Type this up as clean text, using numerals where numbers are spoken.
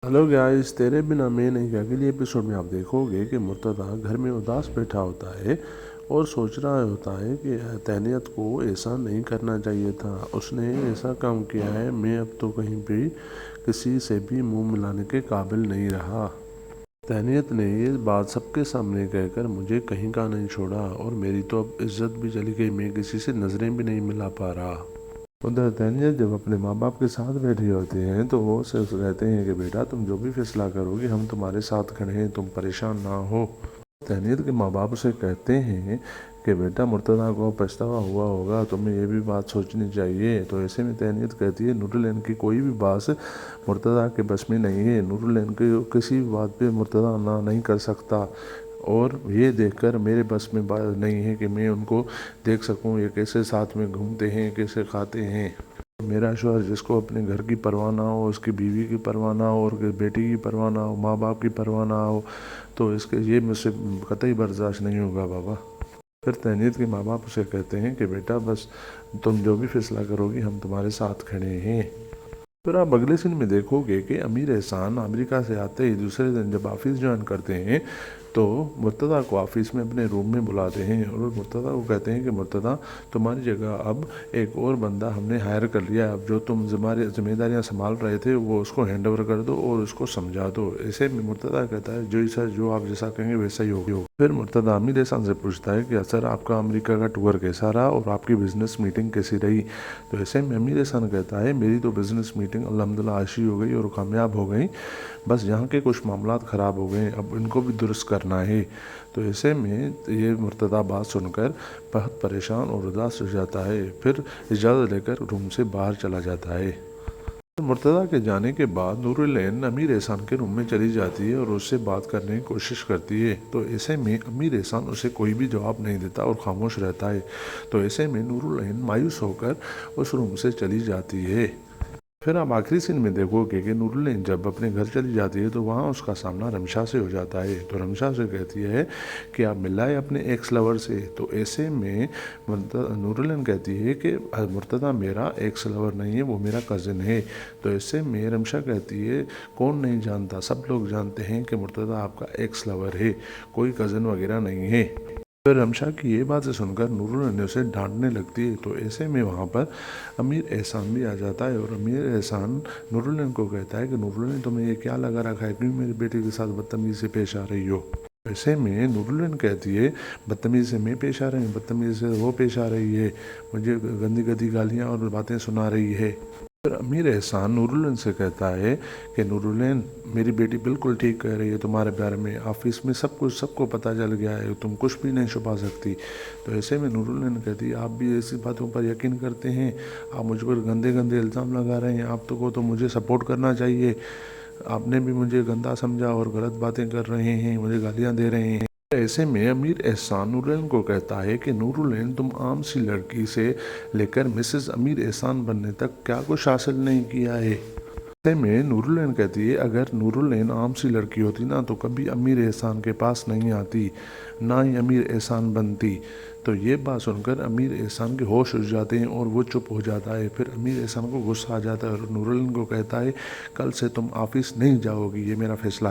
Hello guys, तेरे बिना मैं नहीं के अगले एपिसोड में आप देखोगे कि मुर्तज़ा घर में उदास बैठा होता है और सोच रहा होता है कि तहनीत को ऐसा नहीं करना चाहिए था। उसने ऐसा काम किया है, मैं अब तो कहीं भी किसी से भी मुंह मिलाने के काबिल नहीं रहा। तहनीत ने ये बात सबके सामने कहकर मुझे कहीं का नहीं छोड़ा और मेरी तो अब इज्जत भी चली गई, मैं किसी से नज़रें भी नहीं मिला पा रहा। उधर दानियल जब अपने माँ बाप के साथ बैठे होते हैं तो वो उसे कहते हैं कि बेटा, तुम जो भी फैसला करोगे हम तुम्हारे साथ खड़े हैं, तुम परेशान ना हो। दानियल के माँ बाप उसे कहते हैं कि बेटा, मुर्तज़ा को पछतावा हुआ होगा, तुम्हें ये भी बात सोचनी चाहिए। तो ऐसे में दानियल कहती है, नूरुल की कोई भी बात मुर्तज़ा के बस में नहीं है, नूरुल की किसी भी बात पे मुर्तज़ा ना नहीं कर सकता और ये देखकर मेरे बस में बात नहीं है कि मैं उनको देख सकूं, ये कैसे साथ में घूमते हैं, कैसे खाते हैं। मेरा शौहर जिसको अपने घर की परवाह ना हो, उसकी बीवी की परवाह ना हो और बेटी की परवाह ना हो, माँ बाप की परवाह ना हो, तो इसके ये मुझसे कतई बर्दाश्त नहीं होगा बाबा। फिर तहनीत के माँ बाप उसे कहते हैं कि बेटा, बस तुम जो भी फैसला करोगी हम तुम्हारे साथ खड़े हैं। फिर आप अगले सीन में देखोगे कि अमीर एहसान अमेरिका से आते ही दूसरे दिन जब ऑफिस ज्वाइन करते हैं तो मुर्तज़ा को ऑफिस में अपने रूम में बुलाते हैं और मुर्तज़ा को कहते हैं कि मुर्तज़ा, तुम्हारी जगह अब एक और बंदा हमने हायर कर लिया है, अब जो तुम जिम्मेदारियां संभाल रहे थे वो उसको हैंड ओवर कर दो और उसको समझा दो। ऐसे में मुर्तज़ा कहता है, जो सर, जो आप जैसा कहेंगे वैसा ही होगा। फिर मुर्तज़ा अमीर एहसान से पूछता है कि सर, आपका अमेरिका का टूर कैसा रहा और आपकी बिजनेस मीटिंग कैसी रही। तो ऐसे में अमीर एहसान कहता है, मेरी तो बिजनेस मीटिंग अल्हम्दुलिल्लाह अच्छी हो गई और कामयाब हो गई, बस यहाँ के कुछ मामलात ख़राब हो गए, अब इनको भी दुरुस्त करना है। तो ऐसे में ये मुर्तज़ा बात सुनकर बहुत परेशान और उदास हो जाता है। फिर इजाज़त लेकर रूम से बाहर चला जाता है। मुर्तज़ा के जाने के बाद नूरुल अमीर एहसान के रूम में चली जाती है और उससे बात करने की कोशिश करती है। तो ऐसे में अमीर एहसान उसे कोई भी जवाब नहीं देता और खामोश रहता है। तो ऐसे में नूरुल मायूस होकर उस रूम से चली जाती है। फिर आप आखिरी सीन में देखोगे कि नूरुल जब अपने घर चली जाती है तो वहाँ उसका सामना रमशा से हो जाता है। तो रमशा से कहती है कि आप मिलाए अपने एक्स लवर से। तो ऐसे में नूरुल कहती है कि मुर्तज़ा मेरा एक्स लवर नहीं है, वो मेरा कज़न है। तो ऐसे में रमशा कहती है, कौन नहीं जानता, सब लोग जानते हैं कि मुर्तज़ा आपका एक्स लवर है, कोई कज़न वगैरह नहीं है। फिर रमशा की ये बातें सुनकर नूरुल उसे डांटने लगती है। तो ऐसे में वहाँ पर अमीर एहसान भी आ जाता है और अमीर एहसान नूरुल को कहता है कि नूरुल, तुम्हें ये क्या लगा रखा है, क्यों मेरी बेटी के साथ बदतमीजी से पेश आ रही हो। ऐसे में नूरुल कहती है, बदतमीजी से मैं पेश आ रही हूँ, बदतमीजी से वो पेश आ रही है, मुझे गंदी गंदी गालियाँ और बातें सुना रही है। फिर अमीर एहसान नूरुल से कहता है कि नूरुल, मेरी बेटी बिल्कुल ठीक कह रही है तुम्हारे बारे में, ऑफिस में सब कुछ सबको पता चल गया है, तुम कुछ भी नहीं छुपा सकती। तो ऐसे में नूरुल कहती है, आप भी ऐसी बातों पर यकीन करते हैं, आप मुझ पर गंदे गंदे इल्ज़ाम लगा रहे हैं, आप तो मुझे सपोर्ट करना चाहिए, आपने भी मुझे गंदा समझा और गलत बातें कर रहे हैं, मुझे गालियाँ दे रहे हैं। ऐसे में अमीर एहसान नूरुल को कहता है कि नूरुल, तुम आम सी लड़की से लेकर मिसेस अमीर एहसान बनने तक क्या कुछ हासिल नहीं किया है। ऐसे में नूरुल कहती है, अगर नूरुल आम सी लड़की होती ना तो कभी अमीर एहसान के पास नहीं आती, ना ही अमीर एहसान बनती। तो ये बात सुनकर अमीर एहसान के होश उड़ जाते हैं और वो चुप हो जाता है। फिर अमीर एहसान को गुस्सा आ जाता है और नूरुल को कहता है, कल से तुम ऑफिस नहीं जाओगी, ये मेरा फैसला है।